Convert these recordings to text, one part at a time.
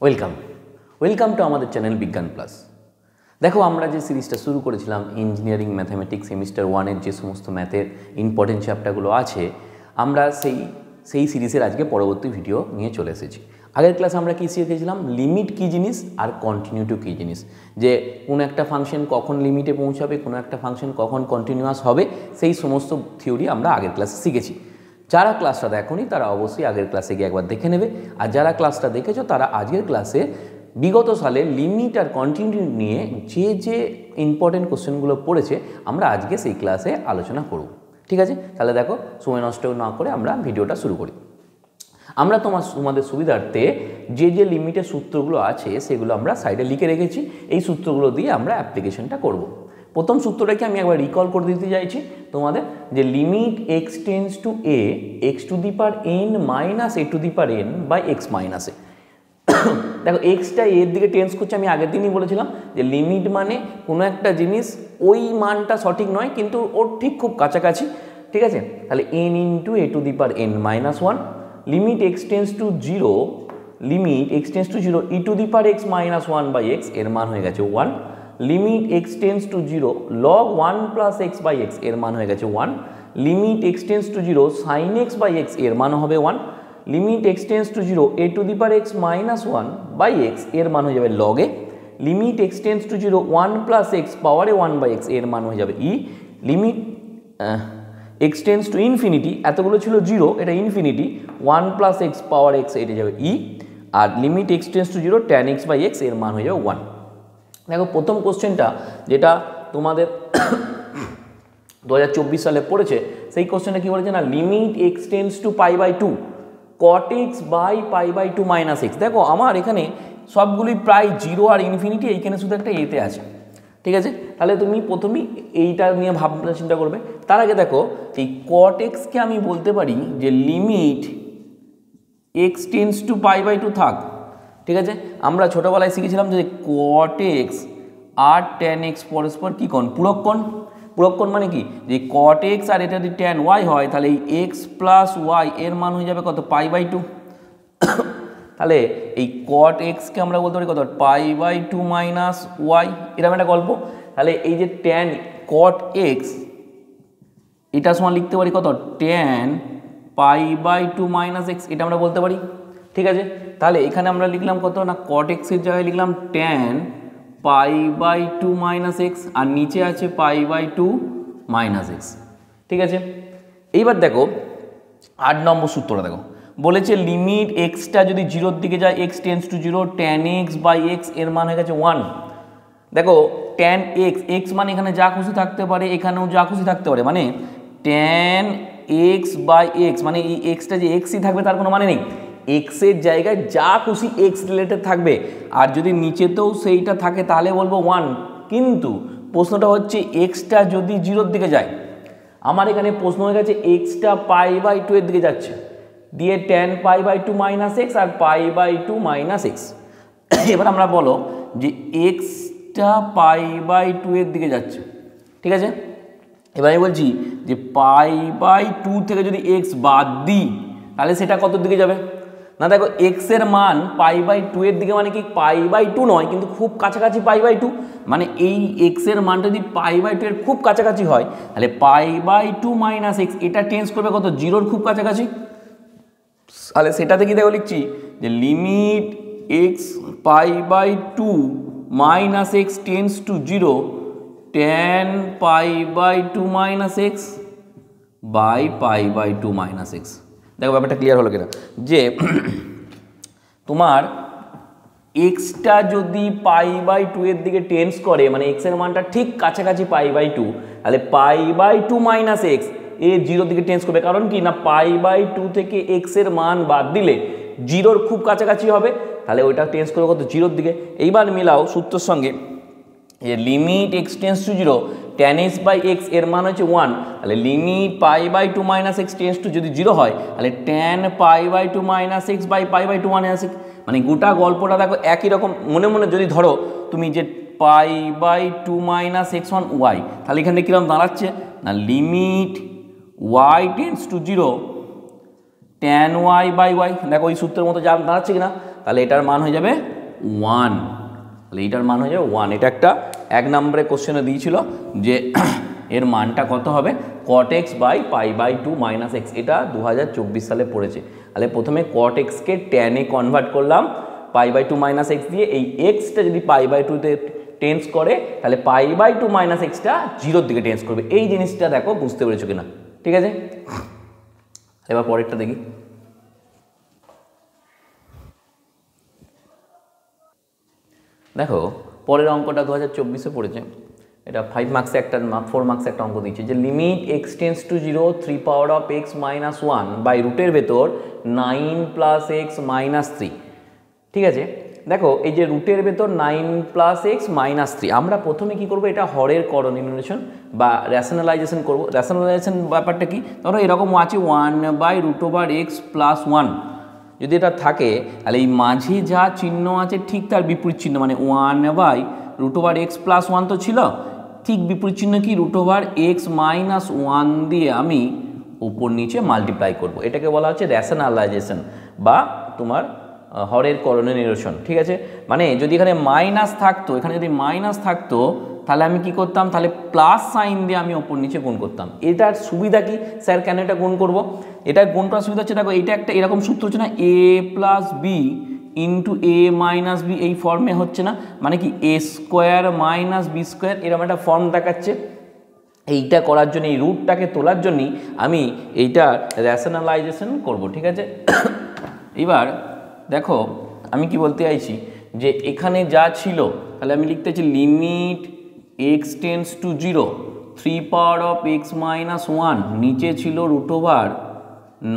Welcome welcome to আমাদের channel বিজ্ঞান plus. দেখো, আমরা যে সিরিজটা শুরু করেছিলাম ইঞ্জিনিয়ারিং ম্যাথামেটিক্স সেমিস্টার 1-এর যে সমস্ত ম্যাথের ইম্পর্টেন্ট চ্যাপ্টারগুলো আছে, আমরা সেই সিরিজের আজকে পরবর্তী ভিডিও নিয়ে চলে এসেছি। আগের ক্লাসে আমরা কী শিখেছিলাম? লিমিট কী জিনিস আর কন্টিনিউটি কী জিনিস, যে কোনো একটা ফাংশন কখন লিমিটে পৌঁছাবে, কোনো একটা ফাংশন কখন কন্টিনিউয়াস হবে, সেই সমস্ত থিওরি আমরা আগের ক্লাসে শিখেছি। যারা ক্লাসটা দেখোনি তারা অবশ্যই আগের ক্লাসে গিয়ে একবার দেখে নেবে, আর যারা ক্লাসটা দেখেছো তারা আজকের ক্লাসে বিগত সালে লিমিট আর কন্টিনিউটি নিয়ে যে ইম্পর্টেন্ট কোশ্চেনগুলো পড়েছে আমরা আজকে সেই ক্লাসে আলোচনা করব। ঠিক আছে, তাহলে দেখো, সময় নষ্ট না করে আমরা ভিডিওটা শুরু করি। আমরা তোমাদের সুবিধার্থে যে লিমিটের সূত্রগুলো আছে সেগুলো আমরা সাইডে লিখে রেখেছি। এই সূত্রগুলো দিয়ে আমরা অ্যাপ্লিকেশনটা করব। প্রথম সূত্রটাকে আমি একবার রিকল করে দিতে চাইছি তোমাদের, যে limit x tends to a x to the power n minus a to the power n by x minus a. দেখো, এক্সটা এর দিকে টেন্স করছে, আমি আগের দিনই বলেছিলাম যে লিমিট মানে কোনো একটা জিনিস ওই মানটা সঠিক নয় কিন্তু ওর ঠিক খুব কাছাকাছি। ঠিক আছে, তাহলে n into a to the power n minus one, limit x tends to zero, limit x tends to zero e to the power x minus one by x, এর মান হয়ে গেছে one. Limit x tends to zero log one plus x by x, এর মান হয়ে গেছে one. Limit x tends to zero sine x by x, এর মান হবে one. Limit x tends to zero a to the power x minus one by x, এর মান হয়ে যাবে log a. Limit x tends to zero one plus x পাওয়ারে one by x, এর মান হয়ে যাবে e. Limit x tends to infinity, এতগুলো ছিল জিরো, এটা infinity, one plus x power x, এটা যাবে ই। আর limit x tends to zero tan x by x, এর মান হয়ে যাবে ওয়ান। দেখো, প্রথম কোশ্চেনটা যেটা তোমাদের 2024 সালে পড়েছে, সেই কোশ্চেনটা কী বলেছে না, limit x tends to pi by two cot x by pi by two minus x. দেখো, আমার এখানে সবগুলি প্রায় জিরো আর ইনফিনিটি, এইখানে শুধু একটা এতে আছে। ঠিক আছে, তাহলে তুমি প্রথমেই এইটা নিয়ে ভাবনা চিন্তা করবে। তার আগে দেখো, এই কট এক্সকে আমি বলতে পারি যে limit x tends to pi by two থাক। ঠিক আছে, আমরা ছোটোবেলায় শিখেছিলাম যে কট এক্স আর ট্যান এক্স পরস্পর কী কোণ? পূরক কোণ। পূরক কোণ মানে কি, যে কট এক্স আর এটা যদি ট্যান ওয়াই হয় তাহলে এই এক্স প্লাস ওয়াই এর মান হয়ে যাবে কত? Pi by two. তাহলে এই কট এক্সকে আমরা বলতে পারি কত? Pi by two minus y, এরকম একটা গল্প। তাহলে এই যে ট্যান কট এক্স, এটা সমান লিখতে পারি কত? Tan pi by two minus x, এটা আমরা বলতে পারি। ঠিক আছে, তাহলে এখানে আমরা লিখলাম কত না, কট এক্সের জায়গায় লিখলাম tan pi by two minus x, আর নিচে আছে pi by two minus x. ঠিক আছে, এইবার দেখো 8 নম্বর সূত্রটা দেখো, বলেছে লিমিট এক্সটা যদি জিরোর দিকে যায় x tends to zero tan x by x, এর মান হয়ে গেছে ওয়ান। দেখো, ট্যান এক্স, এক্স মানে এখানে যা খুশি থাকতে পারে, এখানেও যা খুশি থাকতে পারে, মানে ট্যান এক্স বাই এক্স মানে এই এক্সটা যে এক্সই থাকবে তার কোনো মানে নেই, এক্সের জায়গায় যা খুশি এক্স রিলেটেড থাকবে, আর যদি নিচেতেও সেইটা থাকে তাহলে বলবো ওয়ান। কিন্তু প্রশ্নটা হচ্ছে এক্সটা যদি জিরোর দিকে যায়, আমার এখানে প্রশ্ন হয়ে গেছে এক্সটা পাই বাই টু এর দিকে যাচ্ছে, দিয়ে tan pi by two minus x আর pi by two minus x. এবার আমরা বলো যে এক্সটা পাই বাই টু এর দিকে যাচ্ছে। ঠিক আছে, এবার আমি বলছি যে পাই বাই টু থেকে যদি এক্স বাদ দিই তাহলে সেটা কত দিকে যাবে না? দেখো, এক্সের মান পাই বাই টু এর দিকে মানে কি পাই বাই টু নয় কিন্তু খুব কাছাকাছি পাই বাই টু, মানে এই এক্সের মানটা যদি পাই বাই টু এর খুব কাছাকাছি হয় তাহলে pi by two minus x, এটা টেন্স করবে কত? জিরোর খুব কাছাকাছি। তাহলে সেটাতে কি দেখো লিখছি যে limit x pi by two minus x tends to zero tan pi by two minus x by pi by two minus x. দেখো, ব্যাপারটা ক্লিয়ার হলো কিনা, যে তোমার এক্সটা যদি পাই বাই টু এর দিকে টেন্স করে, মানে এক্সের মানটা ঠিক কাছাকাছি পাই বাই টু, তাহলে pi by two minus x এ জিরোর দিকে টেন্স করবে। কারণ কি না, পাই বাই টু থেকে এক্সের মান বাদ দিলে জিরোর খুব কাছাকাছি হবে, তাহলে ওইটা টেন্স করবে কত? জিরোর দিকে। এইবার মিলাও সূত্রের সঙ্গে, যে limit x tends to zero tan x by x, এর মান হচ্ছে ওয়ান, তাহলে limit pi by two minus x tends to যদি জিরো হয় তাহলে tan pi by two minus x by pi by two minus x. মানে গোটা গল্পটা দেখো একই রকম। মনে মনে যদি ধরো তুমি যে pi by two minus x one y, তাহলে এখানে কীরকম দাঁড়াচ্ছে না, limit y tends to zero tan y by y. দেখো, ওই সূত্রের মতো যা দাঁড়াচ্ছে কিনা। তাহলে এটার মান হয়ে যাবে 1, তাহলে এইটার মান হয়ে যাবে 1। এটা একটা 1 নম্বরে কোশ্চেনে দিয়েছিল যে এর মানটা কত হবে, cot x by pi by 2 minus x. এটা 2024 সালে পড়েছে। তাহলে প্রথমে cot x কে tan এ কনভার্ট করলাম পাই বাই 2 মাইনাস এক্স দিয়ে। এই এক্সটা যদি পাই বাই 2তে টেন্স করে তাহলে পাই বাই 2 মাইনাস এক্সটা 0-র দিকে টেন্স করবে। এই জিনিসটা দেখো বুঝতে পেরেছো কিনা, ঠিক আছে। এবার পরেরটা দেখি। দেখো পরের অঙ্কটা 2024-এ পড়েছে। এটা 5 মার্কসে একটা 4 মার্কসে একটা অঙ্ক দিচ্ছে যে limit x tends to 0 3 power of x minus 1 by রুটের ভেতর 9 প্লাস এক্স মাইনাস 3। ঠিক আছে, দেখো এই যে রুটের ভেতর 9 প্লাস এক্স মাইনাস 3, আমরা প্রথমে কি করব, এটা হরের করণীয় বা র্যাশনালাইজেশন করব। র্যাশনালাইজেশন ব্যাপারটা কি, ধরো এরকম আছে 1 by root over x plus 1, যদি এটা থাকে তাহলে এই মাঝে যা চিহ্ন আছে ঠিক তার বিপরীত চিহ্ন, মানে 1 by root over x plus 1 তো ছিল, ঠিক বিপরীত চিহ্ন কি রুট ওভার এক্স মাইনাস 1 দিয়ে আমি উপর নিচে মাল্টিপ্লাই করব। এটাকে বলা হচ্ছে র্যাশনালাইজেশন বা তোমার হরের করণীয় নিরসন। ঠিক আছে, মানে যদি এখানে মাইনাস থাকতো, এখানে যদি মাইনাস থাকতো তাহলে আমি কি করতাম, তাহলে প্লাস সাইন দিয়ে আমি ওপর নিচে গুণ করতাম। এটার সুবিধা কি স্যার, কেন এটা গুণ করব, এটা গুণ করার সুবিধা হচ্ছে দেখো এটা একটা এরকম সূত্র হচ্ছে না, এ প্লাস বি ইন্টু এ মাইনাস বি, এই ফর্মে হচ্ছে না, মানে কি এ স্কোয়ার মাইনাস বি স্কোয়ার, এরকম একটা ফর্ম দেখাচ্ছে। এইটা করার জন্য, এই রুটটাকে তোলার জন্যই আমি এইটা র্যাশনালাইজেশন করব। ঠিক আছে, এবার দেখো আমি কি বলতে চাইছি যে এখানে যা ছিল তাহলে আমি লিখতে চাই limit x tends to 0 3 power of x minus 1, নিচে ছিল root over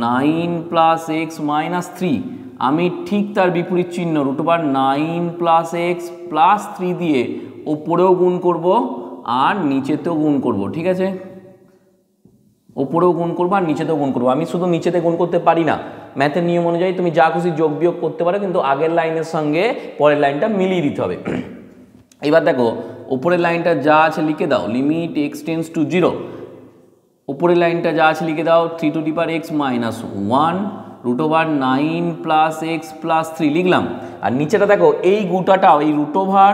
9 plus x minus 3, আমি ঠিক তার বিপরীত চিহ্ন root over 9 plus x plus 3 দিয়ে ওপরেও গুণ করব আর নিচেতেও গুণ করব। ঠিক আছে, ওপরেও গুণ করবো আর নিচেতেও গুণ করবো। আমি শুধু নিচেতে গুণ করতে পারি না, ম্যাথের নিয়ম অনুযায়ী তুমি যা খুশি যোগ বিয়োগ করতে পারো, কিন্তু আগের লাইনের সঙ্গে পরের লাইনটা মিলিয়ে দিতে হবে। এবার দেখো উপরের লাইনটা যা আছে লিখে দাও, লিমিট এক্স টেন্স টু 0, উপরের লাইনটা যা আছে লিখে দাও 3 to the power x minus 1 root over 9 plus x plus 3 লিখলাম। আর নিচেটা দেখো এই গোটাটাও এই রুট ওভার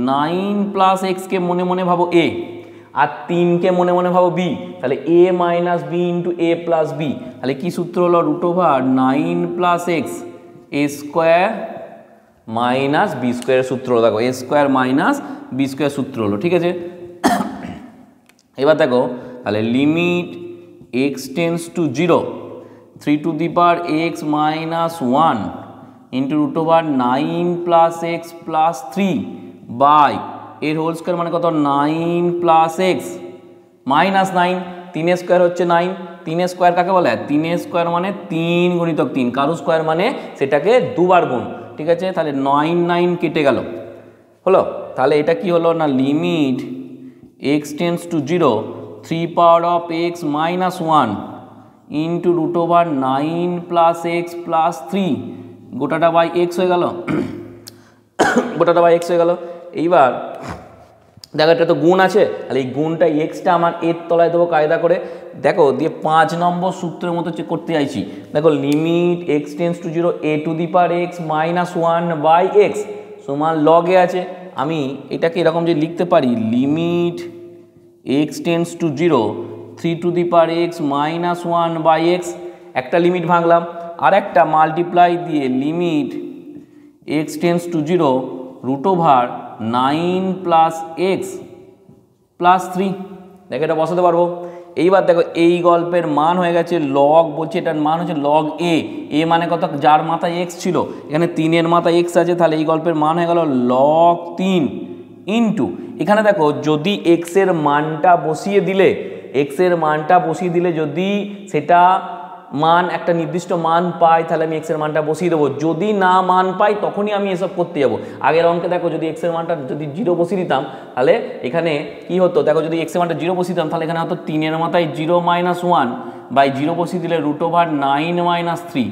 9 প্লাস এক্সকে মনে মনে ভাবো এ, আর 3কে মনে মনে ভাবো বি, তাহলে a minus b into a plus b, তাহলে কি সূত্র হলো, root over 9 plus x a square minus b স্কোয়ারের সূত্র হলো, দেখো a square minus b square সূত্র হলো। ঠিক আছে, এবার দেখো তাহলে limit x tends to 0 3 to the power x minus 1 into root over 9 plus x plus 3 by এর হোল স্কোয়ার মানে কত 9 প্লাস এক্স মাইনাস 9, 3 স্কোয়ার হচ্ছে 9, 3 স্কোয়ার কাকে বলে, 3 স্কোয়ার মানে 3 গুণিতক 3, কারো স্কোয়ার মানে সেটাকে দুবার গুণ। ঠিক আছে, তাহলে 9 9 কেটে গেল, হলো। তাহলে এটা কি হলো না, limit x tends to 0 3 power of x minus 1 into root over 9 plus x plus 3, গোটাটা বাই এক্স হয়ে গেল, গোটাটা বাই এক্স হয়ে গেল। এইবার দেখো এটা তো গুণ আছে, তাহলে এই গুণটা এক্সটা আমার এর তলায় দেবো কায়দা করে, দেখো দিয়ে 5 নম্বর সূত্রের মতো করতে চাইছি। দেখো limit x tends to 0 e to the power x minus 1 by x সমান লগে আছে। আমি এটাকে এরকম যে লিখতে পারি, limit x tends to 0 3 to the power x minus 1 by x, একটা লিমিট ভাঙলাম, আর একটা মাল্টিপ্লাই দিয়ে limit x tends to 0 root over 9 plus x plus 3, দেখো এটা বসাতে পারবো। এইবার দেখো এই গল্পের মান হয়ে গেছে লগ, বলছে এটার মান হচ্ছে লগ এ, এ মানে কত, যার মাথায় এক্স ছিল, এখানে 3-এর মাথায় এক্স আছে, তাহলে এই গল্পের মান হয়ে গেল লগ 3 ইন্টু, এখানে দেখো যদি এক্সের মানটা বসিয়ে দিলে, এক্সের মানটা বসিয়ে দিলে যদি সেটা মান একটা নির্দিষ্ট মান পাই তাহলে আমি এক্সের মানটা বসিয়ে দেবো, যদি না মান পাই তখনই আমি এসব করতে যাবো। আগের অঙ্কে দেখো যদি এক্সের মানটা যদি 0 বসিয়ে দিতাম তাহলে এখানে কি হতো, দেখো যদি এক্সের মানটা 0 বসিয়ে দিতাম তাহলে এখানে হতো 3-এর মাথায় 0 মাইনাস 1 বাই 0 বসিয়ে দিলে রুট ওভার 9 মাইনাস 3,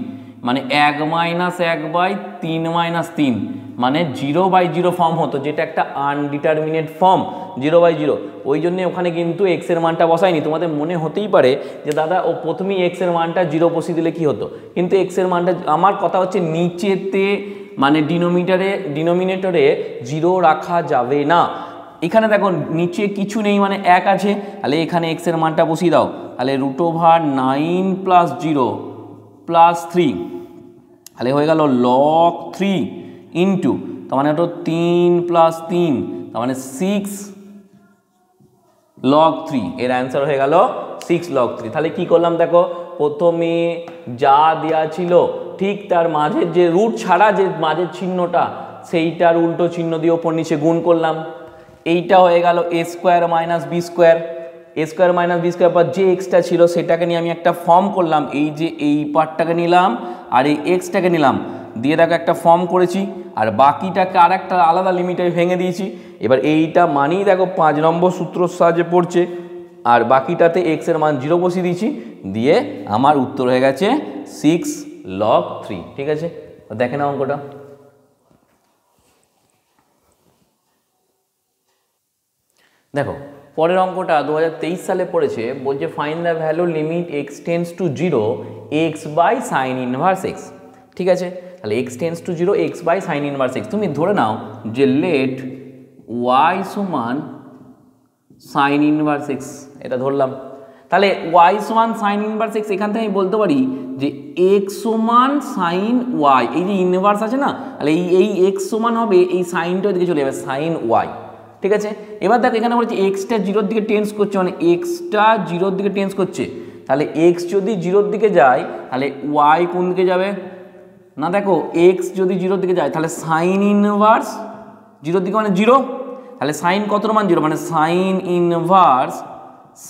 মানে 1 মাইনাস 1 বাই 3 মাইনাস 3, মানে 0/0 ফর্ম হতো, যেটা একটা আনডিটারমিনেট ফর্ম 0/0। ওই জন্য ওখানে কিন্তু এক্সের মানটা বসায়নি। তোমাদের মনে হতেই পারে যে দাদা ও প্রথমেই এক্সের মানটা 0 বসিয়ে দিলে কি হতো, কিন্তু এক্সের মানটা, আমার কথা হচ্ছে নিচেতে মানে ডিনোমিনেটরে 0 রাখা যাবে না। এখানে দেখো নিচে কিছু নেই মানে 1 আছে, তাহলে এখানে x এর মানটা বসিয়ে দাও, তাহলে √9 + 0 + 3, তাহলে হয়ে গেল log 3 ইন্টু, তার মানে ওটা 3 + 3, তার মানে 6 log 3, এর অ্যান্সার হয়ে গেল 6 log 3। তাহলে কি করলাম দেখো, প্রথমে যা দেওয়া ছিল ঠিক তার মাঝের যে রুট ছাড়া যে মাঝের চিহ্নটা সেইটার উল্টো চিহ্ন দিয়ে ওপর নিচে গুণ করলাম, এইটা হয়ে গেল a² - b², a² - b² পর যে এক্সটা ছিল সেটাকে নিয়ে আমি একটা ফর্ম করলাম, এই যে এই পার্টটাকে নিলাম আর এই এক্সটাকে নিলাম, দিয়ে দেখো একটা ফর্ম করেছি, আর বাকিটাকে আর একটা আলাদা লিমিটে ভেঙে দিয়েছি। এবার এইটা মানেই দেখো 5 নম্বর সূত্রর সাহায্যে পড়ছে, আর বাকিটাতে এক্স এর মান 0 বসিয়ে দিয়েছি, দিয়ে আমার উত্তর হয়ে গেছে 6 log 3। ঠিক আছে, দেখে নাও অঙ্কটা। দেখো পরের অঙ্কটা 2023 সালে পড়েছে, বলছে find the value limit x tends to 0 x by sine inverse x। ঠিক আছে, তাহলে x tends to 0 x by sine inverse x। তুমি ধরে নাও যে লেট y সমান সাইন ইনভার্স x, এটা ধরলাম। তাহলে y সমান সাইন ইনভার্স x, এখান থেকে আমি বলতে পারি যে x সমান সাইন y, এই যে ইনভার্স আছে না, তাহলে এই x সমান হবে এই সাইনটা দিকে চলে যাবে সাইন y। ঠিক আছে, এবার দেখো এখানে বলছে এক্সটা 0-র দিকে টেন্স করছে, মানে এক্সটা 0-র দিকে টেন্স করছে, তাহলে এক্স যদি 0-র দিকে যায় তাহলে ওয়াই কোন দিকে যাবে না, দেখো এক্স যদি 0-র দিকে যায় তাহলে সাইন ইনভার্স 0-র দিকে মানে 0, তাহলে সাইন কতর মান 0, মানে সাইন ইনভার্স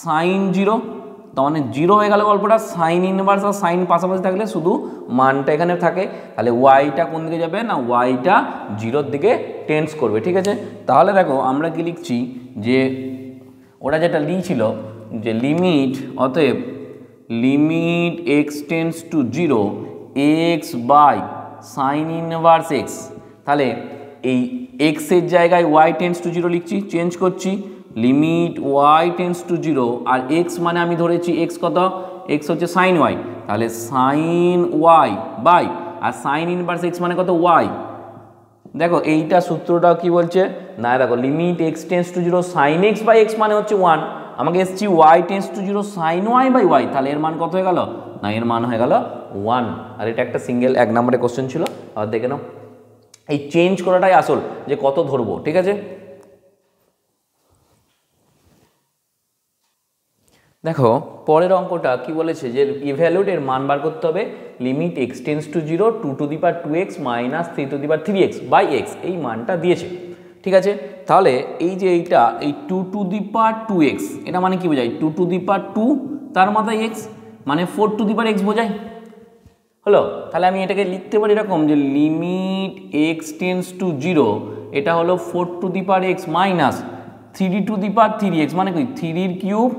সাইন 0, তার মানে 0 হয়ে গেল গল্পটা। সাইন ইনভার্স আর সাইন পাশাপাশি থাকলে শুধু মানটা এখানে থাকে, তাহলে ওয়াইটা কোন দিকে যাবে না, ওয়াইটা 0-র দিকে টেন্স করবে। ঠিক আছে, তাহলে দেখো আমরা কি লিখছি যে ওরা যেটা লিখছিল যে লিমিট, অতএব limit x tends to 0 x by sine inverse x, তাহলে এই এক্সের জায়গায় ওয়াই টেন্স টু 0 লিখছি, চেঞ্জ করছি লিমিট ওয়াই টেন্স টু 0, আর এক্স মানে আমি ধরেছি এক্স কত, এক্স হচ্ছে সাইন ওয়াই, তাহলে সাইন ওয়াই বাই, আর সাইন ইনভার্স এক্স মানে কত ওয়াই। দেখো এইটা সূত্রটাও কি বলছে না, দেখো limit x tends to 0 sine x by x মানে হচ্ছে 1, আমাকে এসছি y tends to 0 sine y by y, তাহলে এর মান কত হয়ে গেল না, এর মান হয়ে গেল 1। আর এটা একটা সিঙ্গেল 1 নম্বরের কোশ্চেন ছিল, আর দেখে নাও এই চেঞ্জ করাটাই আসল যে কত ধরবো। ঠিক আছে, দেখো পরের অঙ্কটা কি বলেছে যে ইভ্যালুয়েটের মান বার করতে হবে limit x tends to 0 2⁻2x minus 3⁻3x by x, এই মানটা দিয়েছে। ঠিক আছে, তাহলে এই যে এইটা এই 2⁻2x এটা মানে কি বোঝায়, 2⁻2 তার মাথায় x মানে 4⁻x বোঝায়। হলো, তাহলে আমি এটাকে লিখতে পারি এরকম যে লিমিট এক্স টেন্স টু 0, এটা হলো 4⁻x মাইনাস 3⁻3x মানে কি 3 কিউব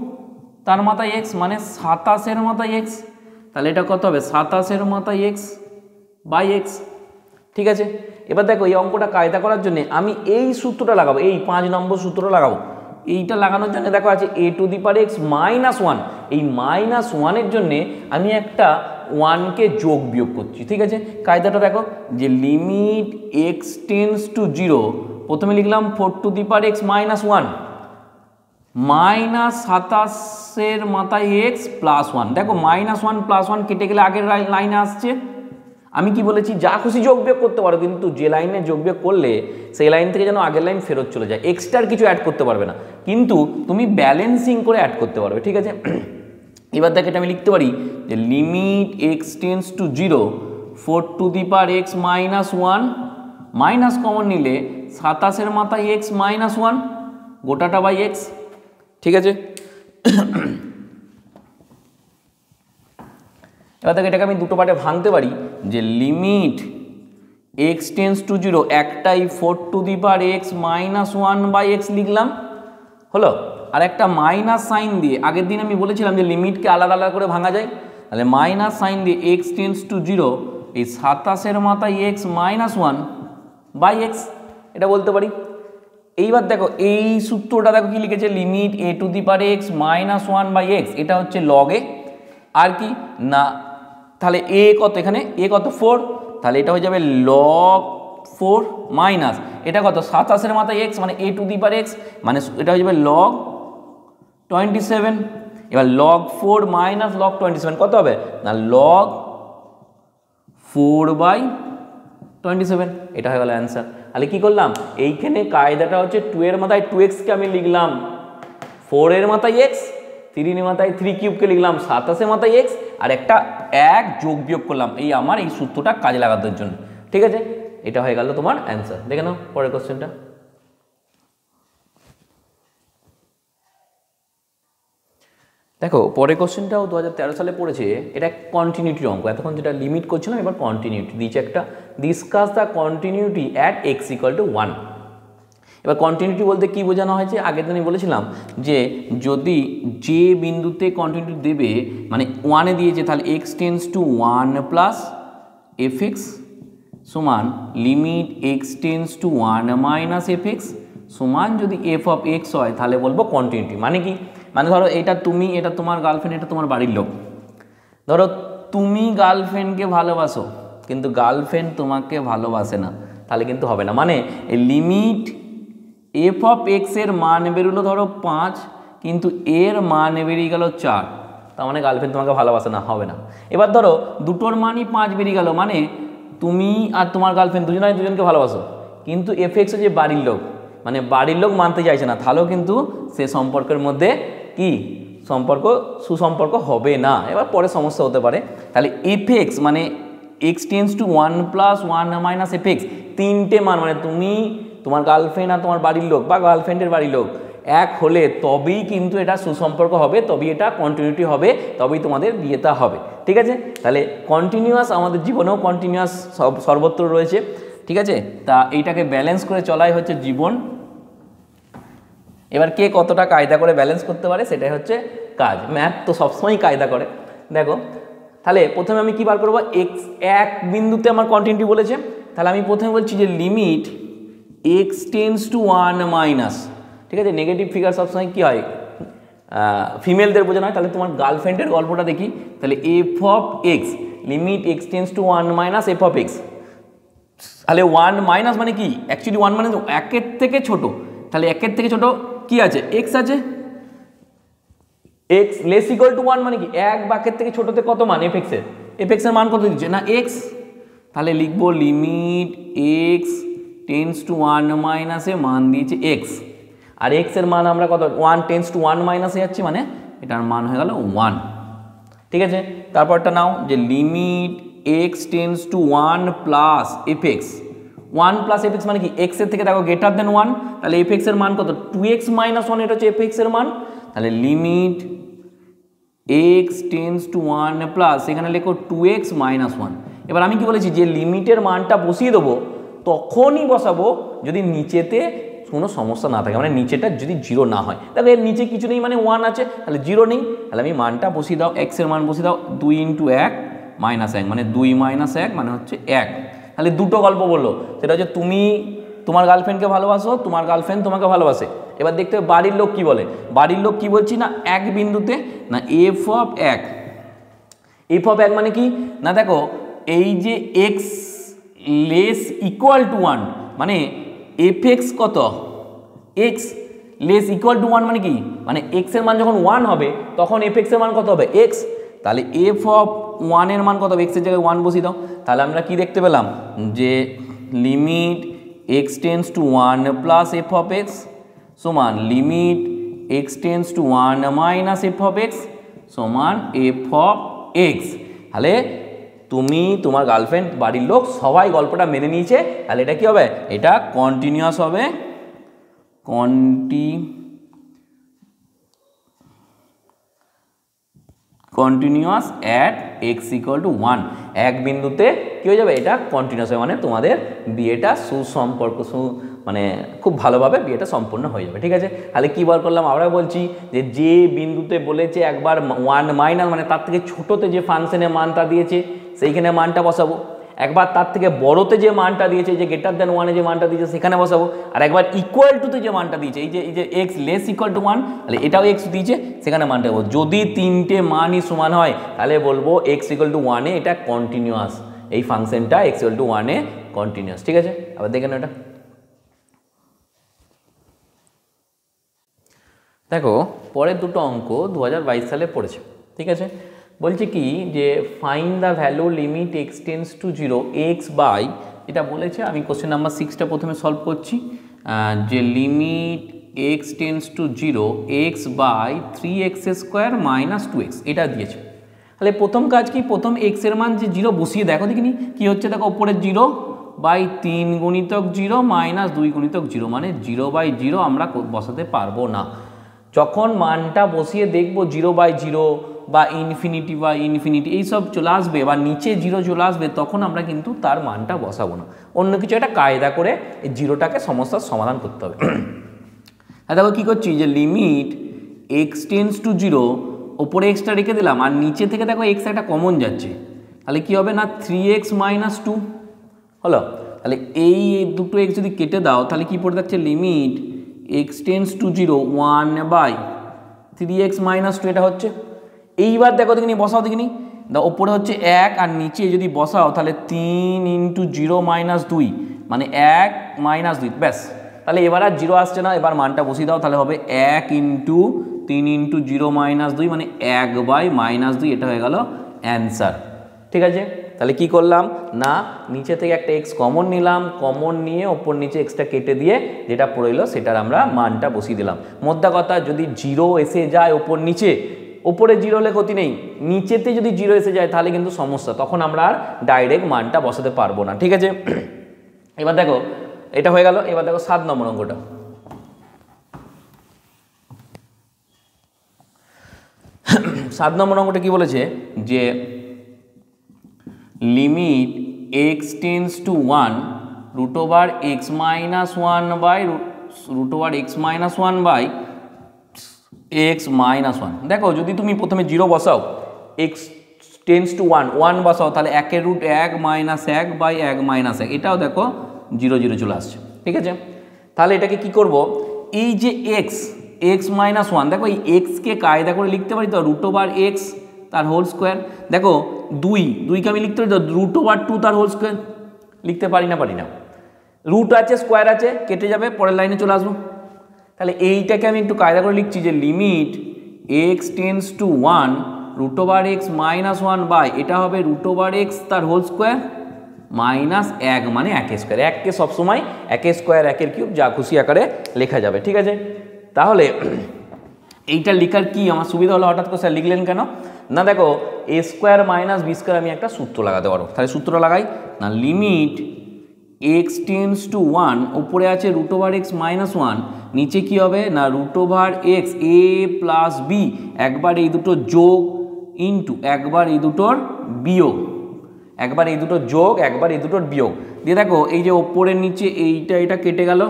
তার মাথায় x মানে 27-এর মাথায় x, তাহলে এটা কত হবে 27-এর মাথায় x বাই x। ঠিক আছে, এবার দেখো এই অঙ্কটা কায়দা করার জন্য আমি এই সূত্রটা লাগাবো, এই 5 নম্বর সূত্রটা লাগাবো। এইটা লাগানোর জন্য দেখো আছে a⁻x -1, এই -1-এর জন্যে আমি একটা 1কে যোগ বিয়োগ করছি। ঠিক আছে, কায়দাটা দেখো যে লিমিট এক্স টেন্স টু 0, প্রথমে লিখলাম 4⁻x -1 মাইনাস 27-এর মাথায় x প্লাস 1, দেখো -1 প্লাস 1 কেটে গেলে আগের লাইনে আসছে। আমি কি বলেছি যা খুশি যোগ বিয়োগ করতে পারো, কিন্তু যে লাইনে যোগ বিয়োগ করলে সেই লাইন থেকে যেন আগের লাইন ফেরত চলে যায়, এক্সট্রার কিছু অ্যাড করতে পারবে না, কিন্তু তুমি ব্যালেন্সিং করে অ্যাড করতে পারবে। ঠিক আছে, এবার দেখো এটা আমি লিখতে পারি যে limit x tends to 0 4⁻x -1 minus common নিলে 27-এর মাথায় x -1 গোটাটা বাই x। ঠিক আছে, এবার দেখো এটাকে আমি দুটো পার্টে ভাঙতে পারি যে লিমিট এক্স টেন্স টু 0 একটাই 4⁻x -1 বাই x লিখলাম, হলো, আর একটা মাইনাস সাইন দিয়ে আগের দিন আমি বলেছিলাম যে লিমিটকে আলাদা আলাদা করে ভাঙা যায়, তাহলে মাইনাস সাইন দিয়ে এক্স টেন্স টু 0 এই 27-এর মাথায় x -1 বাই x, এটা বলতে পারি। এইবার দেখো এই সূত্রটা দেখো কি লিখেছে লিমিট a⁻x -1 বাই x, এটা হচ্ছে লগ এ, আর কি না, তাহলে a কত, এখানে a কত 4, তাহলে এটা হয়ে যাবে log 4 মাইনাস এটা কত 27 মাথায় x মানে a two the power x মানে এটা হয়ে যাবে log 27। এবার log 4 মাইনাস log 27 কত হবে না log 4/27, এটা হয়ে গেল অ্যান্সার। তাহলে কি করলাম এইখানে কায়দাটা হচ্ছে 2 এর মাথায় 2x কে আমি লিখলাম, 4 এর মাথায় x, 3 এর মাথায় 3 কিউবকে লিখলাম, 27 এর মাথায় x আর একটা 1 যোগ বিয়োগ করলাম এই আমার এই সূত্রটা কাজে লাগানোর জন্য। ঠিক আছে, এটা হয়ে গেল তোমার অ্যান্সার। দেখে নাও পরের কোশ্চেনটা। দেখো পরের কোশ্চেনটাও 2013 সালে পড়েছে, এটা কন্টিনিউটির অঙ্ক। এতক্ষণ যেটা লিমিট করছিলাম এবার কন্টিনিউটি দিয়েছে একটা, discuss the continuity at x = 1। এবার কন্টিনিউটি বলতে কি বোঝানো হয়েছে, আগের দিনই বলেছিলাম যে যদি যে বিন্দুতে কন্টিনিউটি দেবে মানে 1-এ দিয়েছে তাহলে x tends to 1 plus fx সমান limit x tends to 1 minus fx সমান যদি f অফ x হয় তাহলে বলবো কন্টিনিউটি। মানে কি, মানে ধরো এটা তুমি, এটা তোমার গার্লফ্রেন্ড, এটা তোমার বাড়ির লোক। ধরো তুমি গার্লফ্রেন্ডকে ভালোবাসো কিন্তু গার্লফ্রেন্ড তোমাকে ভালোবাসে না, তাহলে কিন্তু হবে না। মানে লিমিট f অফ x এর মান বেরোলো ধরো 5 কিন্তু এর মান বেরিয়ে গেল 4, তার মানে গার্লফ্রেন্ড তোমাকে ভালোবাসে না, হবে না। এবার ধরো দুটোর মানই 5 বেরিয়ে গেল, মানে তুমি আর তোমার গার্লফ্রেন্ড দুজনাই দুজনকে ভালোবাসো কিন্তু fx যে বাড়ির লোক, মানে বাড়ির লোক মানতে চাইছে না, তাহলেও কিন্তু সে সম্পর্কের মধ্যে কি সম্পর্ক সুসম্পর্ক হবে না। এবার পরে সমস্যা হতে পারে। তাহলে fx মানে x tends to 1 plus 1 minus fx, তিনটে মান মানে তুমি, তোমার গার্লফ্রেন্ড আর তোমার বাড়ির লোক বা গার্লফ্রেন্ডের বাড়ির লোক এক হলে তবেই কিন্তু এটা সুসম্পর্ক হবে, তবেই এটা কন্টিনিউটি হবে, তবেই তোমাদের বিয়েটা হবে। ঠিক আছে, তাহলে কন্টিনিউয়াস আমাদের জীবনেও কন্টিনিউয়াস সর্বত্র রয়েছে। ঠিক আছে, তা এইটাকে ব্যালেন্স করে চলাই হচ্ছে জীবন। এবার কে কতটা কায়দা করে ব্যালেন্স করতে পারে সেটাই হচ্ছে কাজ। ম্যাথ তো সবসময়ই কায়দা করে। দেখো তাহলে প্রথমে আমি কি বার করবো, x এক বিন্দুতে আমার কন্টিনিউটি বলেছে, তাহলে আমি প্রথমে বলছি যে limit x tends to 1 minus. ঠিক আছে, নেগেটিভ ফিগার সবসময় কী হয় ফিমেলদের বোঝানো হয়। তাহলে তোমার গার্লফ্রেন্ডের গল্পটা দেখি, তাহলে f of x limit x tends to 1 minus f of x। তাহলে 1 মাইনাস মানে কি, অ্যাকচুয়ালি 1 মানে 1-এর থেকে ছোট, তাহলে 1-এর থেকে ছোট কি আছে x আছে, x লেস ইকুয়াল টু 1 মানে কি 1 বাকের থেকে ছোটতে কত মান fx এর, fx এর মান কত দিচ্ছে না x, তাহলে লিখবো লিমিট x টেন্ডস টু 1 মাইনাসে মান দিয়েছে x, আর x এর মান আমরা কত 1 টেন্ডস টু 1 মাইনাসে যাচ্ছি, মানে এটার মান হয়ে গেল 1। ঠিক আছে, তারপরটা নাও যে limit x tends to 1 plus fx, 1 plus fx মানে কি x এর থেকে দেখো গ্রেটার দেন 1, তাহলে fx এর মান কত 2x মাইনাস 1, এটা হচ্ছে fx এর মান। তাহলে limit x tends to 1 plus এখানে লেখো 2x মাইনাস 1। এবার আমি কি বলেছি যে লিমিটের মানটা বসিয়ে দেবো, তখনই বসাবো যদি নিচেতে কোনো সমস্যা না থাকে, মানে নিচেটা যদি 0 না হয়। দেখো এর নিচে কিছু নেই মানে 1 আছে, তাহলে 0 নেই, তাহলে আমি মানটা বসিয়ে দাও, x এর মান বসিয়ে দাও 2 × 1 মাইনাস 1 মানে 2 মাইনাস 1 মানে হচ্ছে 1। তাহলে দুটো গল্প বললো, সেটা হচ্ছে তুমি তোমার গার্লফ্রেন্ডকে ভালোবাসো, তোমার গার্লফ্রেন্ড তোমাকে ভালোবাসে। এবার দেখতে হবে বাড়ির লোক কি বলে, বাড়ির লোক কি বলছি না এক বিন্দুতে না f অফ 1, f অফ 1 মানে কি না দেখো এই যে x লেস ইকুয়াল টু 1 মানে fx কত x লেস ইকুয়াল টু 1 মানে কি, মানে x এর মান যখন 1 হবে তখন fx এর মান কত হবে x, তাহলে f অফ 1 এর মান কত হবে, x এর জায়গায় 1 বসিয়ে দাও। তাহলে আমরা কি দেখতে পেলাম যে limit x tends to 1 plus f of x সমান limit x tends to 1 minus f of x সমান f অফ x। তাহলে তুমি তোমার গার্লফ্রেন্ড বাড়ির লোক সবাই গল্পটা মেনে নিয়েছে, তাহলে এটা কি হবে, এটা কন্টিনিউয়াস হবে, কন্টিনিউয়াস অ্যাট x = 1। এক বিন্দুতে কি হয়ে যাবে, এটা কন্টিনিউয়াস হবে, মানে তোমাদের বিয়েটা সুসম্পর্ক মানে খুব ভালোভাবে বিয়েটা সম্পূর্ণ হয়ে যাবে। ঠিক আছে, তাহলে কী বার করলাম, আমরা বলছি যে বিন্দুতে বলেছে একবার 1 মাইনাস মানে তার থেকে ছোটোতে যে ফাংশনের মানটা দিয়েছে সেইখানে মানটা বসাবো, একবার তার থেকে বড়তে যে মানটা দিয়েছে যে গ্রেটার দেন 1 যে মানটা দিয়েছে সেখানে বসাবো, আর একবার ইকুয়াল টুতে যে মানটা দিয়েছে এই যে x লেস ইকুয়াল টু 1 তাহলে এটাও x দিয়েছে সেখানে মানটা বলবো। যদি তিনটে মানই সমান হয় তাহলে বলবো x = 1 এটা কন্টিনিউয়াস, এই ফাংশনটা x=1 এ কন্টিনিউয়াস। ঠিক আছে, আবার দেখে নাও এটা। দেখো পরের দুটো অঙ্ক 2022 সালে পড়েছে। ঠিক আছে, বলছে কি যে find the value limit x tends to 0 x by, এটা বলেছে। আমি কোশ্চেন নাম্বার 6টা প্রথমে সলভ করছি, যে limit x tends to 0 x by 3x² minus 2x, এটা দিয়েছে। তাহলে প্রথম কাজ কি, প্রথম x এর মান যে 0 বসিয়ে দেখো দেখিনি কি হচ্ছে। দেখো ওপরে 0 বাই 3 গুণিতক 0 মাইনাস 2 গুণিতক 0, মানে 0/0 আমরা বসাতে পারবো না। যখন মানটা বসিয়ে দেখবো 0/0 বা ইনফিনিটি এইসব চলে আসবে বা নিচে 0 চলে আসবে, তখন আমরা কিন্তু তার মানটা বসাবো না, অন্য কিছু একটা কায়দা করে এই 0টাকে সমস্যার সমাধান করতে হবে। আর দেখো কী করছি, যে লিমিট x টেন্ডস টু 0, ওপরে এক্সটা রেখে দিলাম আর নিচে থেকে দেখো x একটা কমন যাচ্ছে, তাহলে কি হবে না 3x মাইনাস 2 হলো। তাহলে এই দুটো x যদি কেটে দাও তাহলে কি পড়ে থাকছে, limit x tends to 0 1/3x minus 2, এটা হচ্ছে। এইবার দেখো দেখিনি বসাও দেখিনি, ওপরে হচ্ছে 1 আর নিচে যদি বসাও তাহলে 3 × 0 মাইনাস 2, মানে 1 মাইনাস 2, ব্যাস। তাহলে এবার আর 0 আসছে না, এবার মানটা বসিয়ে দাও, তাহলে হবে 1 × 3 × 0 মাইনাস 2, মানে 1/-2, এটা হয়ে গেল অ্যান্সার। ঠিক আছে, তাহলে কি করলাম না, নিচে থেকে একটা x কমন নিলাম, কমন নিয়ে ওপর নিচে xটা কেটে দিয়ে যেটা পড়লো সেটার আমরা মানটা বসিয়ে দিলাম। মোদ্দা কথা, যদি 0 এসে যায় ওপর নিচে, ওপরে 0 হলে ক্ষতি নেই, নিচেতে যদি 0 এসে যায় তাহলে কিন্তু সমস্যা, তখন আমরা আর ডাইরেক্ট মানটা বসাতে পারবো না। ঠিক আছে, এবার দেখো এটা হয়ে গেল। এবার দেখো 7 নম্বর অঙ্কটা। 7 নম্বর অঙ্কটা কি বলেছে, যে limit x tends to 1 √x minus 1 by √x minus 1 by x minus 1। দেখো যদি তুমি প্রথমে 0 বসাও, x টেন্ডস টু 1 বসাও, তাহলে 1 √ 1 মাইনাস 1 বাই 1 মাইনাস 1, এটাও দেখো 0 0 চলে আসছে। ঠিক আছে, তাহলে এটাকে কি করব, এই যে x মাইনাস 1, দেখো এই xকে কায়দা করে লিখতে পারি তো √x তার হোল স্কোয়ার। দেখো 2কে আমি লিখতে পারি তো √2 তার হোল স্কোয়ার, লিখতে পারি না, রুট আছে স্কোয়ার আছে, কেটে যাবে, পরের লাইনে চলে আসবো। তাহলে এইটাকে আমি একটু কায়দা করে লিখছি, যে limit x tends to 1 √x minus 1 by, এটা হবে √x তার হোল স্কোয়ার মাইনাস 1, মানে 1² 1কে সবসময় 1² 1³ যা খুশি আকারে লেখা যাবে। ঠিক আছে, তাহলে এইটা লেখার কি আমার সুবিধা হলো, হঠাৎ করে স্যার লিখলেন কেন না, দেখো a² মাইনাস b² আমি একটা সূত্র লাগাতে পারবো। তাহলে সূত্রটা লাগাই না, লিমিট x টেন্ডস টু 1, উপরে আছে √x মাইনাস 1, নিচে কি হবে না √x a প্লাস b, একবার এই দুটো যোগ ইন্টু একবার এই দুটোর বিয়োগ, একবার এই দুটো যোগ একবার এই দুটোর বিয়োগ দিয়ে দেখো এই যে ওপরের নিচে এটা কেটে গেল।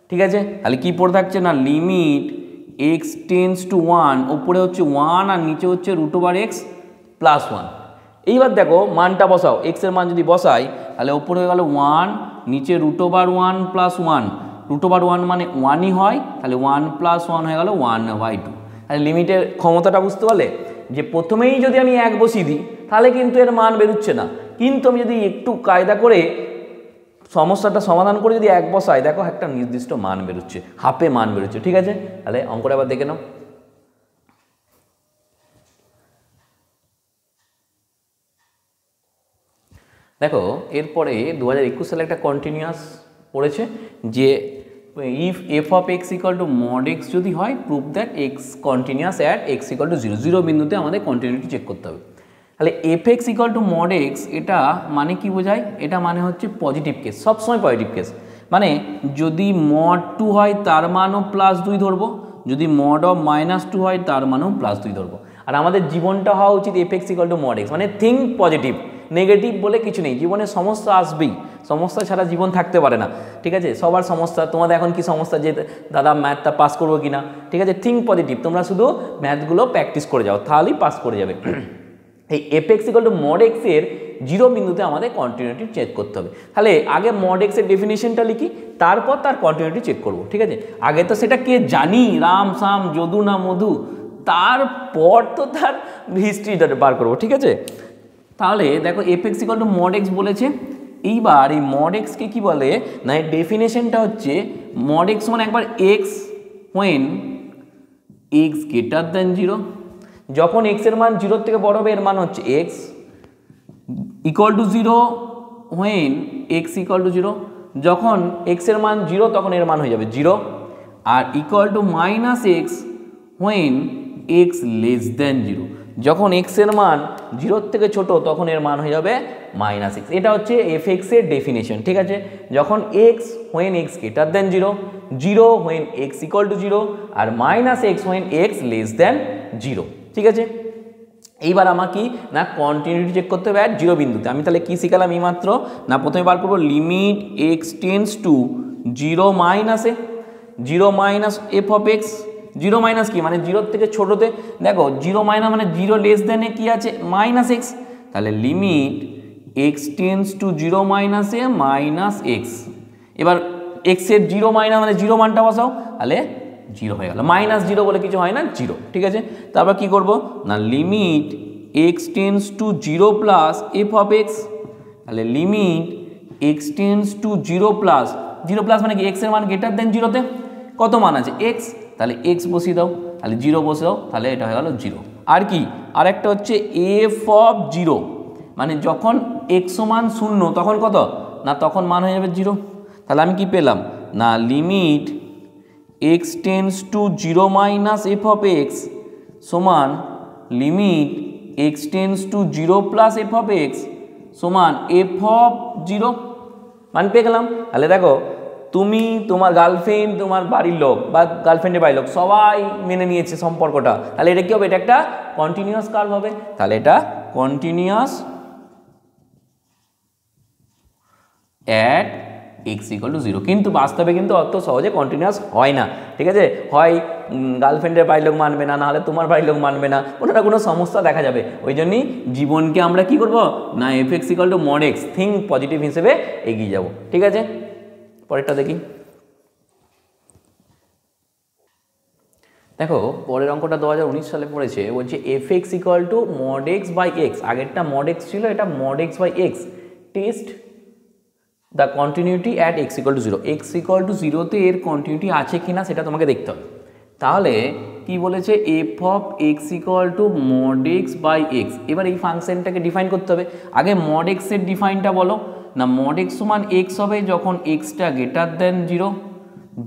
ঠিক আছে, তাহলে কি পড়ে থাকছে না, লিমিট x টেন্ডস টু 1, ওপরে হচ্ছে 1 আর নিচে হচ্ছে √x প্লাস 1। এইবার দেখো মানটা বসাও, x এর মান যদি বসাই তাহলে ওপরে হয়ে গেল 1, নিচে √1 প্লাস 1, √1 মানে 1ই হয়, তাহলে 1 প্লাস 1 হয়ে গেল 1/2। তাহলে লিমিটের ক্ষমতাটা বুঝতে পারলে, যে প্রথমেই যদি আমি 1 বসিয়ে দিই তাহলে কিন্তু এর মান বেরোচ্ছে না, কিন্তু আমি যদি একটু কায়দা করে সমস্যাটা সমাধান করে যদি 1 বসাই, দেখো একটা নির্দিষ্ট মান বেরোচ্ছে, হাফে মান বেরোচ্ছে। ঠিক আছে, তাহলে অঙ্কটা আবার দেখে নাও। দেখো এরপরে 2021 সালে একটা কন্টিনিউয়াস পড়েছে, যে if f of x = mod x যদি হয়, prove that x continuous at x = 0, 0 বিন্দুতে আমাদের কন্টিনিউটি চেক করতে হবে। তাহলে fx = mod x, এটা মানে কি বোঝায়, এটা মানে হচ্ছে পজিটিভ কেস, সবসময় পজিটিভ কেস, মানে যদি mod 2 হয় তার মানও +2 ধরবো, যদি mod of -2 হয় তার মানও +2 ধরবো। আর আমাদের জীবনটা হওয়া উচিত fx = mod x, মানে থিঙ্ক পজিটিভ, নেগেটিভ বলে কিছু নেই, জীবনে সমস্যা আসবেই, সমস্যা ছাড়া জীবন থাকতে পারে না। ঠিক আছে, সবার সমস্যা, তোমাদের এখন কি সমস্যা যে দাদা ম্যাথটা পাস করবো কিনা। ঠিক আছে, থিঙ্ক পজিটিভ, তোমরা শুধু ম্যাথগুলো প্র্যাকটিস করে যাও, তাহলেই পাস করে যাবে। এই fx = mod x এর 0 বিন্দুতে আমাদের কন্টিনিউটি চেক করতে হবে। তাহলে আগে mod x এর ডেফিনেশনটা লিখি, তারপর তার কন্টিনিউটি চেক করব। ঠিক আছে, আগে তো সেটা কে জানি, রাম সাম যদু না মধু, তারপর তো তার হিস্ট্রিটা বার করবো। ঠিক আছে, তাহলে দেখো F x equal to mod x বলেছে। এইবার এই মড এক্সকে কী বলে না, এর ডেফিনেশনটা হচ্ছে মড এক্স মানে একবার x when x greater than 0, যখন এক্সের মান 0 থেকে বড় হবে এর মান হচ্ছে x, equal to 0 when x equal to 0, যখন এক্সের মান 0 তখন এর মান হয়ে যাবে 0, আর equal to minus x when x less than 0, যখন এক্সের মান 0 থেকে ছোট তখন এর মান হয়ে যাবে মাইনাস এক্স। এটা হচ্ছে এফ এক্সের ডেফিনেশন, ঠিক আছে। যখন x when x greater than 0, 0 when x equal to 0, আর minus x when x less than 0, ঠিক আছে। এইবার আমার কি না কন্টিনিউটি চেক করতে হবে 0 বিন্দুতে। আমি তাহলে কি শিখালাম এই মাত্র না, প্রথমে বার করবো লিমিট এক্স টেন্স টু 0 মাইনাসে 0 minus f of x. 0 minus কি মানে 0 থেকে ছোটোতে, দেখো 0 মাইনাস মানে 0 লেস দেনে কি আছে মাইনাস এক্স, তাহলে লিমিট এক্স টেন্স টু 0 মাইনাসে মাইনাস এক্স। এবার এক্সের 0 মাইনাস মানে 0 মানটা বসাও, তাহলে 0 হয়ে গেল, মাইনাস 0 বলে কিছু হয় না, 0, ঠিক আছে। তারপর কি করব না limit x tends to 0 plus f of x, তাহলে limit x tends to 0 plus 0 plus মানে কি এক্সের মান গ্রেটার দেন 0তে কত মান আছে এক্স, তাহলে এক্স বসিয়ে দাও, তাহলে 0 বসে দাও, তাহলে এটা হয়ে গেল 0। আর কি আরেকটা হচ্ছে এফ অফ 0, মানে যখন এক্স সমান 0 তখন কত না তখন মান হয়ে যাবে 0, তাহলে আমি কি পেলাম না limit x tends to 0 minus f of x সমান limit x tends to 0 plus f of x সমান এফ অফ 0 মান পেয়ে গেলাম। তাহলে দেখো তুমি তোমার গার্লফ্রেন্ড তোমার বাড়ির লোক বা গার্লফ্রেন্ডের বাড়ির লোক সবাই মেনে নিয়েছে সম্পর্কটা, তাহলে এটা কি হবে এটা একটা কন্টিনিউয়াস কার্ভ হবে, তাহলে এটা continuous at x equal to 0, কিন্তু বাস্তবে কিন্তু অত সহজে কন্টিনিউয়াস হয় না, ঠিক আছে। হয় গার্লফ্রেন্ডের বাড়ির লোক মানবে না, নাহলে তোমার বাড়ির লোক মানবে না, কোনো না কোনো সমস্যা দেখা যাবে। ওই জন্যই জীবনকে আমরা কি করব না F x equal to mod x think positive হিসেবে এগিয়ে যাব, ঠিক আছে। পরেরটা দেখি, দেখো পরের অঙ্কটা 2019 সালে পড়েছে, বলছে f x equal to mod x by x, আগেরটা মড এক্স ছিল, এটা mod x by x, test the continuity at x equal to 0, x equal to 0তে এর কন্টিনিউটি আছে কিনা সেটা তোমাকে দেখতে হবে। তাহলে কি বলেছে f of x equal to mod x by x, এবার এই ফাংশনটাকে ডিফাইন করতে হবে। আগে মড এক্সের ডিফাইনটা বলো না, মড এক্স সমান এক্স হবে যখন এক্সটা গ্রেটার দেন 0,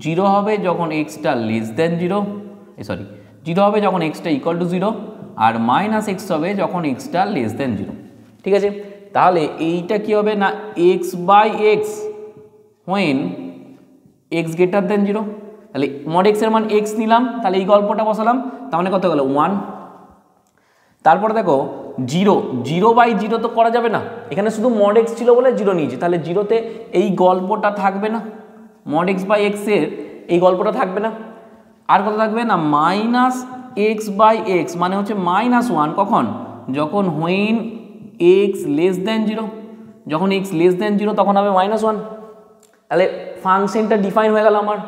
0 হবে যখন এক্সটা লেস দেন 0, সরি 0 হবে যখন এক্সটা ইকুয়াল টু 0, আর মাইনাস এক্স হবে যখন এক্সটা লেস দেন 0, ঠিক আছে। তাহলে এইটা কি হবে না x by x when x greater than 0, তাহলে মড এক্সের মান এক্স নিলাম, তাহলে এই গল্পটা বসালাম, তার মানে কত গেল 1। তারপরে দেখো 0 বাই 0 তো করা যাবে না, এখানে শুধু মড এক্স ছিল বলে 0 নিয়েছি, তাহলে 0তে এই গল্পটা থাকবে না, মড এক্স বাই এক্সের এই গল্পটা থাকবে না। আর কত থাকবে না মাইনাস এক্স বাই এক্স, মানে হচ্ছে -1 কখন যখন হোয়েন এক্স লেস দেন 0, যখন এক্স লেস দেন 0 তখন হবে -1, তাহলে ফাংশনটা ডিফাইন হয়ে গেল আমার।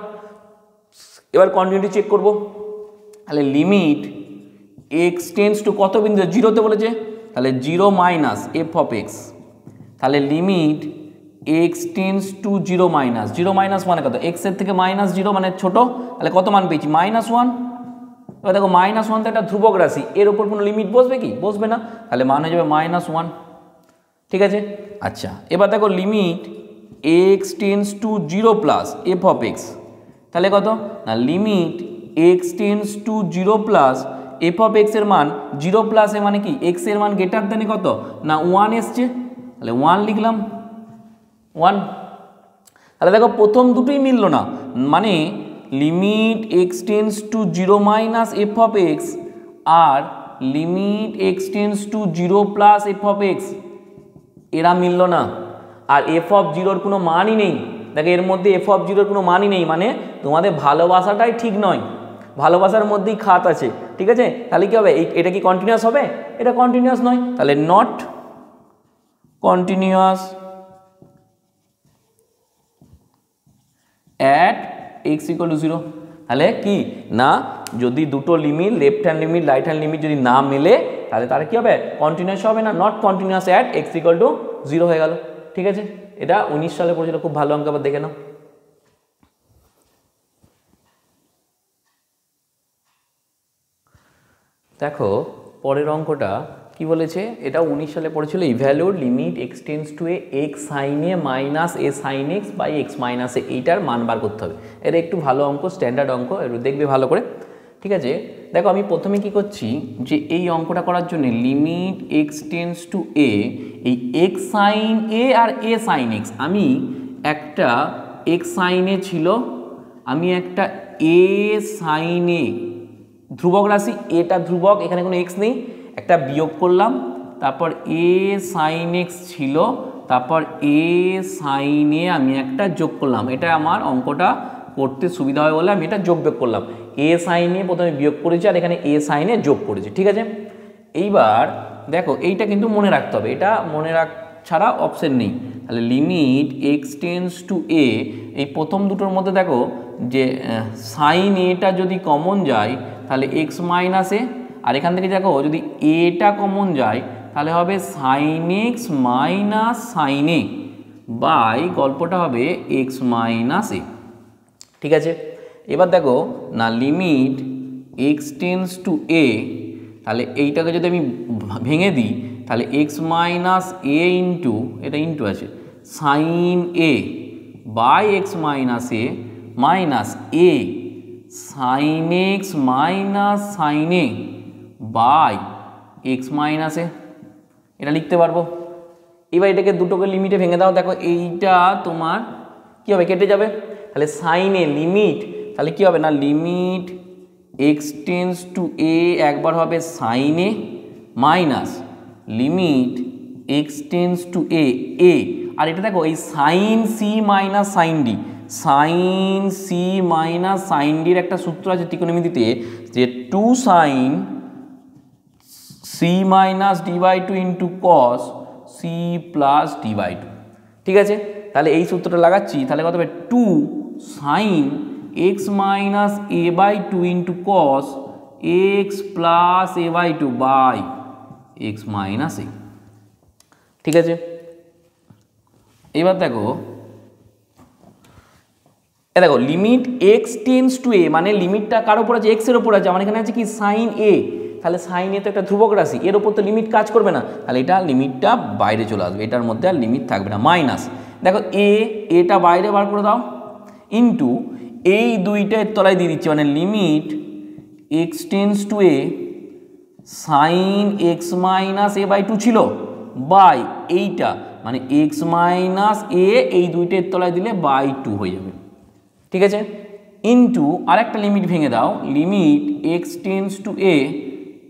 এবার কন্টিনিউটি চেক করব, তাহলে লিমিট এক্স টেন্স টু কত বিন্দু 0তে বলেছে, তাহলে 0 মাইনাস এফ অফ এক্স, তাহলে limit x tends to 0 minus, 0 minus মানে কত এক্সের থেকে -0 মানে ছোট, তাহলে কত মান পেয়েছি -1। এবার দেখো -1 তো একটা ধ্রুবক রাশি, এর ওপর কোনো লিমিট বসবে কি বসবে না, তাহলে মান হয়ে যাবে -1, ঠিক আছে। আচ্ছা এবার দেখো limit x tends to 0 plus f of x, তাহলে কত না limit x tends to 0 plus f of x এর মান 0 প্লাস এ মানে কি এক্স এর মান গ্রেটার দেন কত না 1 এসছে, তাহলে 1 লিখলাম 1। তাহলে দেখো প্রথম দুটোই মিলল না, মানে limit x tends to 0 minus f of x আর limit x tends to 0 plus f of x এরা মিলল না, আর এফ অফ 0-র কোনো মানই নেই। দেখো এর মধ্যে এফ অফ 0-র কোনো মানই নেই, মানে তোমাদের ভালোবাসাটাই ঠিক নয়, ভালোবাসার মধ্যেই খাত আছে, ঠিক আছে। তাহলে কি হবে এটা কি কন্টিনিউয়াস হবে, এটা কন্টিনিউয়াস নয়, তাহলে not continuous at x equal to 0, তাহলে কি না, যদি দুটো limit left hand limit right hand limit যদি না মেলে তাহলে তারা কি হবে, কন্টিনিউয়াস হবে না, not continuous at x equal to 0 হয়ে গেল। ঠিক আছে, এটা 19 সালে পড়েছিল, খুব ভালো অঙ্ক, আবার দেখে নাও। দেখো পরের অঙ্কটা কি বলেছে, এটা 19 সালে পড়েছিল, evaluate limit x tends to a x sin a minus a sin x by x minus a, এইটার মান বার করতে হবে। এটা একটু ভালো অঙ্ক, স্ট্যান্ডার্ড অঙ্ক, একটু দেখবে ভালো করে। ঠিক আছে, দেখো আমি প্রথমে কি করছি, যে এই অঙ্কটা করার জন্য limit x tends to a, এই x sin a আর a sin x, আমি একটা x sin a ছিল, আমি একটা a sin a ধ্রুবক রাশি, এটা ধ্রুবক, এখানে কোনো x নেই, একটা বিয়োগ করলাম, তারপর a sin x ছিল, তারপর a sin a আমি একটা যোগ করলাম। এটা আমার অঙ্কটা করতে সুবিধা হয় বলে আমি এটা যোগ বিয়োগ করলাম। a sin a প্রথমে বিয়োগ করেছি আর এখানে a sin a যোগ করেছি। ঠিক আছে, এইবার দেখো এইটা কিন্তু মনে রাখতে হবে, এটা মনে রাখ ছাড়া অপশন নেই। তাহলে limit x tends to a, এই প্রথম দুটোর মধ্যে দেখো যে সাইন এটা যদি কমন যায় তাহলে x মাইনাস এ, আর এখান থেকে দেখো যদি এটা কমন যায় তাহলে হবে sine x minus sine a by গল্পটা হবে x মাইনাস এ। ঠিক আছে, এবার দেখো না limit x tends to a, তাহলে এইটাকে যদি আমি ভেঙে দিই তাহলে x মাইনাস এ ইন্টু, এটা ইন্টু আছে, sine a by x minus a minus a sine x minus sine a by x minus a, এটা লিখতে পারবো। এবার এটাকে দুটোকে লিমিটে ভেঙে দাও, দেখো এইটা তোমার কি হবে, কেটে যাবে। তাহলে সাইন এ লিমিট, তাহলে কি হবে না limit x tends to a একবার হবে sine a minus limit x tends to a a, আর এটা দেখো এই sine c minus sine d, sine c minus sine ডির একটা সূত্র আছে ত্রিকোণমিতিতে, যে 2 sine c minus d by two into cos c plus d by two. ঠিক আছে, তাহলে এই সূত্রটা লাগাচ্ছি, তাহলে কত হবে 2 sine x minus a by two into cos x plus a by two by x minus a. ঠিক আছে, এবার দেখো দেখো limit x tends to a, মানে লিমিটটা কার উপর আছে, x এর উপর আছে, আমার এখানে আছে কি সাইন a, তাহলে সাইন এ তো একটা ধ্রুবক রাশি, এর উপর তো লিমিট কাজ করবে না, তাহলে এটা লিমিটটা বাইরে চলে আসবে, এটার মধ্যে আর লিমিট থাকবে না, মাইনাস দেখো এটা বাইরে বার করে দাও ইন্টু এই দুইটার তলায় দিয়ে দিচ্ছি, মানে limit x tends to a sine x minus a by two ছিল বাই এইটা মানে x মাইনাস a, এই দুইটার তলায় দিলে বাই টু হয়ে যাবে। ঠিক আছে, ইন্টু আরেকটা লিমিট ভেঙে দাও, limit x tends to a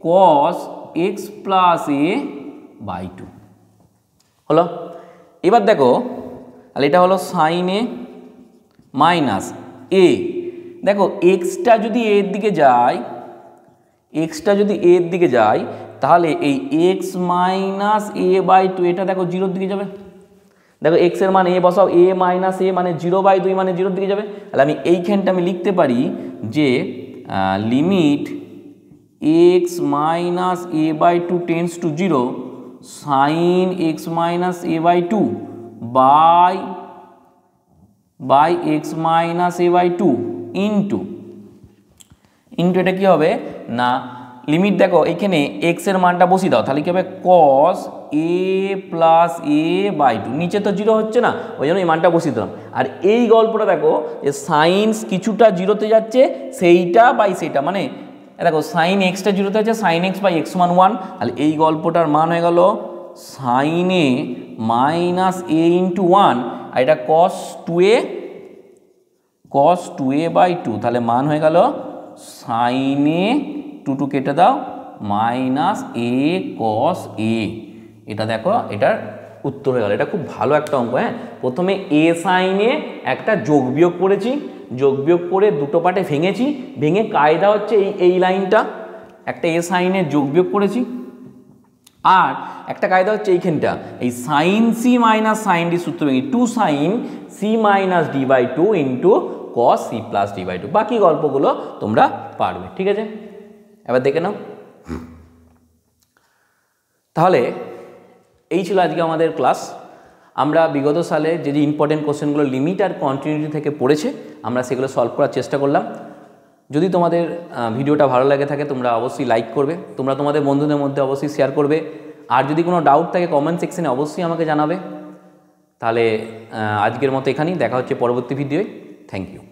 cos x plus a by two হলো। এবার দেখো তাহলে এটা হলো সাইন এ মাইনাস এ, দেখো এক্সটা যদি এর দিকে যায়, এক্সটা যদি এর দিকে যায় তাহলে এই x minus a by two, এটা দেখো জিরোর দিকে যাবে, দেখো এক্স এর মান এ বসাও, এ মাইনাস এ মানে 0/2 মানে জিরোর দিকে যাবে, তাহলে আমি এইখানটা আমি লিখতে পারি যে limit x minus a by two tends to 0 sine x minus a by two by x minus a by two into এটা কি হবে না লিমিট দেখো এখানে এক্স এর মানটা বসিয়ে দাও, তাহলে কি হবে কস এ প্লাস এ বাই টু, নিচে তো জিরো হচ্ছে না ওই জন্য এই মানটা বসিয়ে দিলাম। আর এই গল্পটা দেখো যে সাইন্স কিছুটা জিরোতে যাচ্ছে সেইটা বাই সেইটা, মানে দেখো সাইন এক্সটা জিরোতে যাচ্ছে সাইন এক্স বাই এক্স মান 1, তাহলে এই গল্পটার মান হয়ে গেল sign a minus a into 1, আর এটা কস টু এ বাই টু, তাহলে মান হয়ে গেল সাইন এ টু কেটে দাও মাইনাস এ কস এ, এটা দেখো এটার উত্তর হয়ে গেল। এটা খুব ভালো একটা অঙ্ক। হ্যাঁ, প্রথমে এ সাইনে একটা যোগ বিয়োগ করেছি, যোগ বিয়োগ করে দুটো পার্টে ভেঙেছি, ভেঙে কায়দা হচ্ছে এই লাইনটা একটা এ সাইনে যোগ বিয়োগ করেছি, আর একটা কায়দা হচ্ছে এইখানটা এই sine c minus sine d সূত্র ভেঙে 2 sine c minus d by two into cos c plus d/2। বাকি গল্পগুলো তোমরা পারবে, ঠিক আছে? এবার দেখে নাও। তাহলে এই ছিল আজকে আমাদের ক্লাস। আমরা বিগত সালে যে ইম্পর্টেন্ট কোশ্চেনগুলো লিমিট আর কন্টিনিউটি থেকে পড়েছে আমরা সেগুলো সলভ করার চেষ্টা করলাম। যদি তোমাদের ভিডিওটা ভালো লাগে থাকে তোমরা অবশ্যই লাইক করবে, তোমরা তোমাদের বন্ধুদের মধ্যে অবশ্যই শেয়ার করবে, আর যদি কোনো ডাউট থাকে কমেন্ট সেকশনে অবশ্যই আমাকে জানাবে। তাহলে আজকের মতো এখানেই, দেখা হচ্ছে পরবর্তী ভিডিওয়। Thank you.